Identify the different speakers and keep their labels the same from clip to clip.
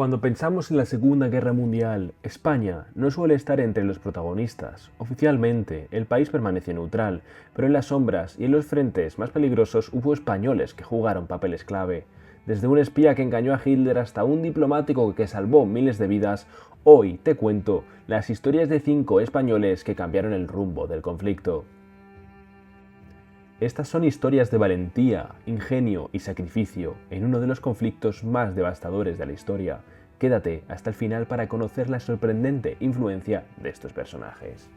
Speaker 1: Cuando pensamos en la Segunda Guerra Mundial, España no suele estar entre los protagonistas. Oficialmente, el país permaneció neutral, pero en las sombras y en los frentes más peligrosos hubo españoles que jugaron papeles clave. Desde un espía que engañó a Hitler hasta un diplomático que salvó miles de vidas, hoy te cuento las historias de 5 españoles que cambiaron el rumbo del conflicto. Estas son historias de valentía, ingenio y sacrificio en uno de los conflictos más devastadores de la historia. Quédate hasta el final para conocer la sorprendente influencia de estos personajes.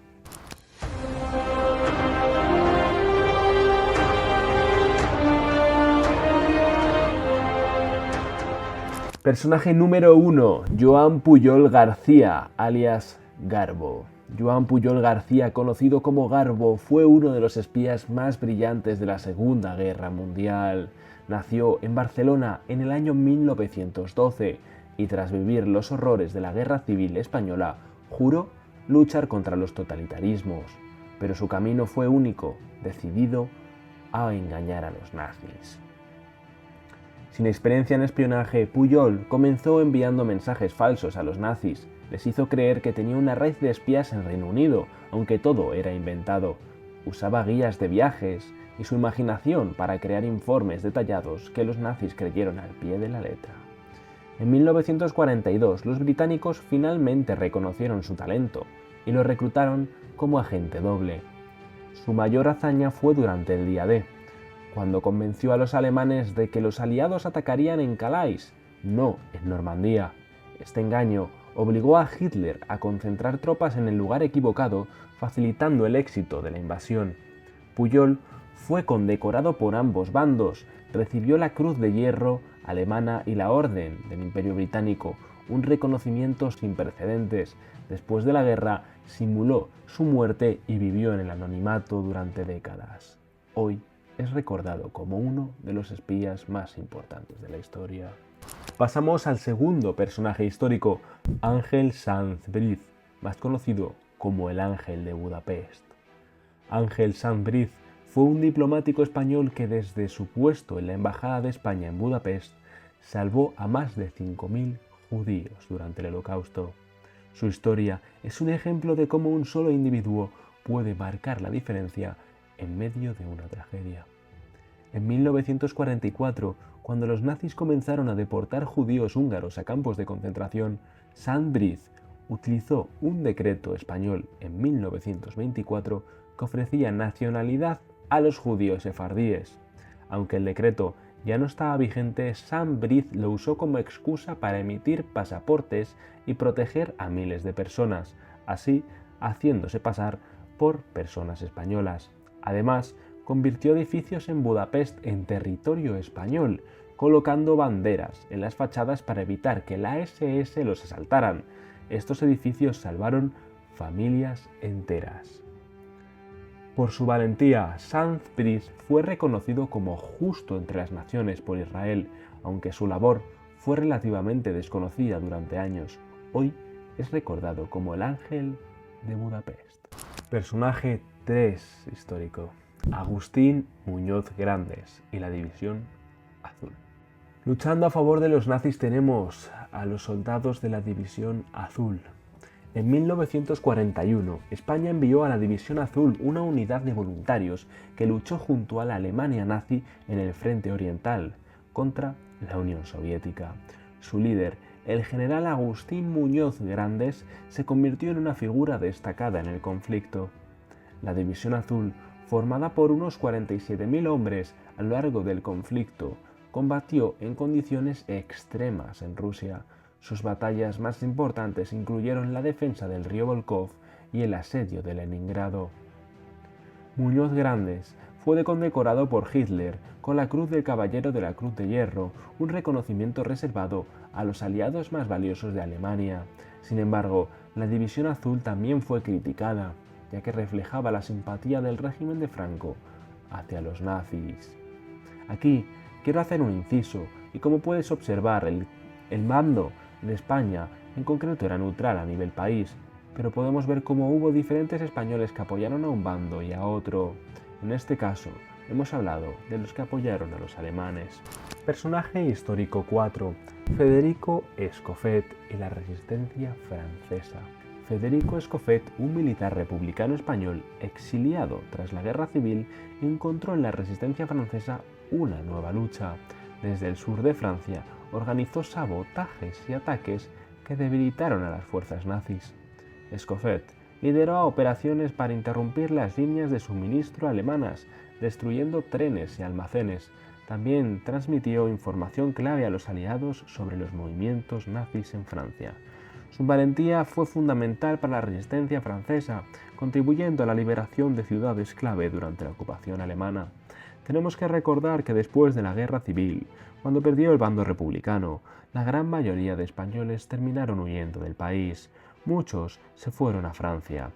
Speaker 1: Personaje número 1, Joan Pujol García, alias Garbo. Joan Pujol García, conocido como Garbo, fue uno de los espías más brillantes de la Segunda Guerra Mundial. Nació en Barcelona en el año 1912 y tras vivir los horrores de la Guerra Civil Española, juró luchar contra los totalitarismos. Pero su camino fue único, decidido a engañar a los nazis. Sin experiencia en espionaje, Pujol comenzó enviando mensajes falsos a los nazis. Les hizo creer que tenía una red de espías en Reino Unido, aunque todo era inventado. Usaba guías de viajes y su imaginación para crear informes detallados que los nazis creyeron al pie de la letra. En 1942, los británicos finalmente reconocieron su talento y lo reclutaron como agente doble. Su mayor hazaña fue durante el día D, cuando convenció a los alemanes de que los aliados atacarían en Calais, no en Normandía. Este engaño obligó a Hitler a concentrar tropas en el lugar equivocado, facilitando el éxito de la invasión. Pujol fue condecorado por ambos bandos, recibió la Cruz de Hierro alemana y la Orden del Imperio Británico, un reconocimiento sin precedentes. Después de la guerra, simuló su muerte y vivió en el anonimato durante décadas. Hoy es recordado como uno de los espías más importantes de la historia. Pasamos al segundo personaje histórico, Ángel Sanz Briz, más conocido como el Ángel de Budapest. Ángel Sanz Briz fue un diplomático español que desde su puesto en la Embajada de España en Budapest salvó a más de 5.000 judíos durante el Holocausto. Su historia es un ejemplo de cómo un solo individuo puede marcar la diferencia en medio de una tragedia. En 1944, cuando los nazis comenzaron a deportar judíos húngaros a campos de concentración, Sanz Briz utilizó un decreto español en 1924 que ofrecía nacionalidad a los judíos sefardíes. Aunque el decreto ya no estaba vigente, Sanz Briz lo usó como excusa para emitir pasaportes y proteger a miles de personas, así haciéndose pasar por personas españolas. Además, convirtió edificios en Budapest en territorio español, colocando banderas en las fachadas para evitar que la SS los asaltaran. Estos edificios salvaron familias enteras. Por su valentía, Sanz Briz fue reconocido como justo entre las naciones por Israel, aunque su labor fue relativamente desconocida durante años. Hoy es recordado como el Ángel de Budapest. Personaje 3 histórico. Agustín Muñoz Grandes y la División Azul. Luchando a favor de los nazis tenemos a los soldados de la División Azul. En 1941, España envió a la División Azul una unidad de voluntarios que luchó junto a la Alemania nazi en el frente oriental contra la Unión Soviética. Su líder, el general Agustín Muñoz Grandes, se convirtió en una figura destacada en el conflicto. La División Azul, formada por unos 47.000 hombres a lo largo del conflicto, combatió en condiciones extremas en Rusia. Sus batallas más importantes incluyeron la defensa del río Volkhov y el asedio de Leningrado. Muñoz Grandes fue condecorado por Hitler con la Cruz del Caballero de la Cruz de Hierro, un reconocimiento reservado a los aliados más valiosos de Alemania. Sin embargo, la División Azul también fue criticada, ya que reflejaba la simpatía del régimen de Franco hacia los nazis. Aquí quiero hacer un inciso, y como puedes observar, el mando de España en concreto era neutral a nivel país, pero podemos ver cómo hubo diferentes españoles que apoyaron a un bando y a otro. En este caso, hemos hablado de los que apoyaron a los alemanes. Personaje histórico 4. Federico Escofet y la resistencia francesa. Federico Escofet, un militar republicano español exiliado tras la Guerra Civil, encontró en la resistencia francesa una nueva lucha. Desde el sur de Francia organizó sabotajes y ataques que debilitaron a las fuerzas nazis. Escofet lideró operaciones para interrumpir las líneas de suministro alemanas, destruyendo trenes y almacenes. También transmitió información clave a los aliados sobre los movimientos nazis en Francia. Su valentía fue fundamental para la resistencia francesa, contribuyendo a la liberación de ciudades clave durante la ocupación alemana. Tenemos que recordar que después de la Guerra Civil, cuando perdió el bando republicano, la gran mayoría de españoles terminaron huyendo del país. Muchos se fueron a Francia.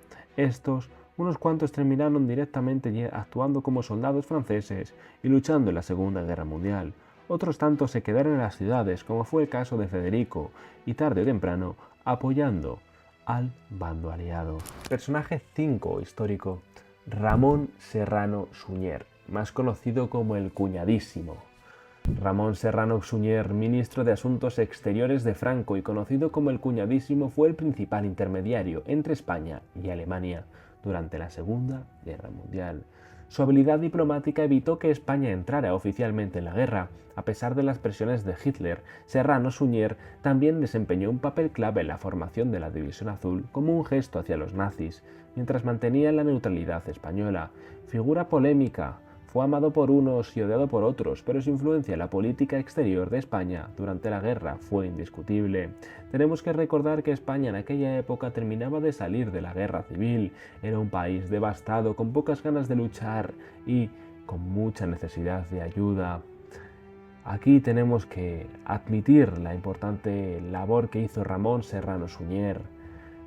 Speaker 1: Unos cuantos terminaron directamente actuando como soldados franceses y luchando en la Segunda Guerra Mundial. Otros tantos se quedaron en las ciudades, como fue el caso de Federico, y tarde o temprano apoyando al bando aliado. Personaje 5 histórico. Ramón Serrano Suñer, más conocido como el Cuñadísimo. Ramón Serrano Suñer, ministro de Asuntos Exteriores de Franco y conocido como el Cuñadísimo, fue el principal intermediario entre España y Alemania durante la Segunda Guerra Mundial. Su habilidad diplomática evitó que España entrara oficialmente en la guerra. A pesar de las presiones de Hitler, Serrano Suñer también desempeñó un papel clave en la formación de la División Azul como un gesto hacia los nazis, mientras mantenía la neutralidad española. Figura polémica, fue amado por unos y odiado por otros, pero su influencia en la política exterior de España durante la guerra fue indiscutible. Tenemos que recordar que España en aquella época terminaba de salir de la guerra civil. Era un país devastado, con pocas ganas de luchar y con mucha necesidad de ayuda. Aquí tenemos que admitir la importante labor que hizo Ramón Serrano Suñer,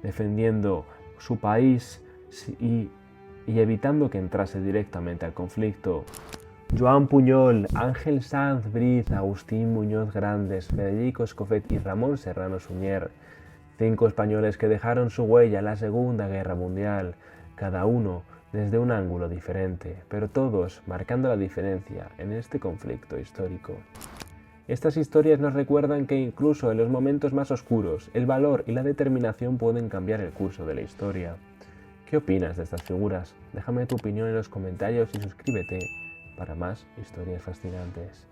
Speaker 1: defendiendo su país y evitando que entrase directamente al conflicto. Joan Pujol, Ángel Sanz Briz, Agustín Muñoz Grandes, Federico Escofet y Ramón Serrano Suñer. 5 españoles que dejaron su huella en la Segunda Guerra Mundial, cada uno desde un ángulo diferente, pero todos marcando la diferencia en este conflicto histórico. Estas historias nos recuerdan que incluso en los momentos más oscuros, el valor y la determinación pueden cambiar el curso de la historia. ¿Qué opinas de estas figuras? Déjame tu opinión en los comentarios y suscríbete para más historias fascinantes.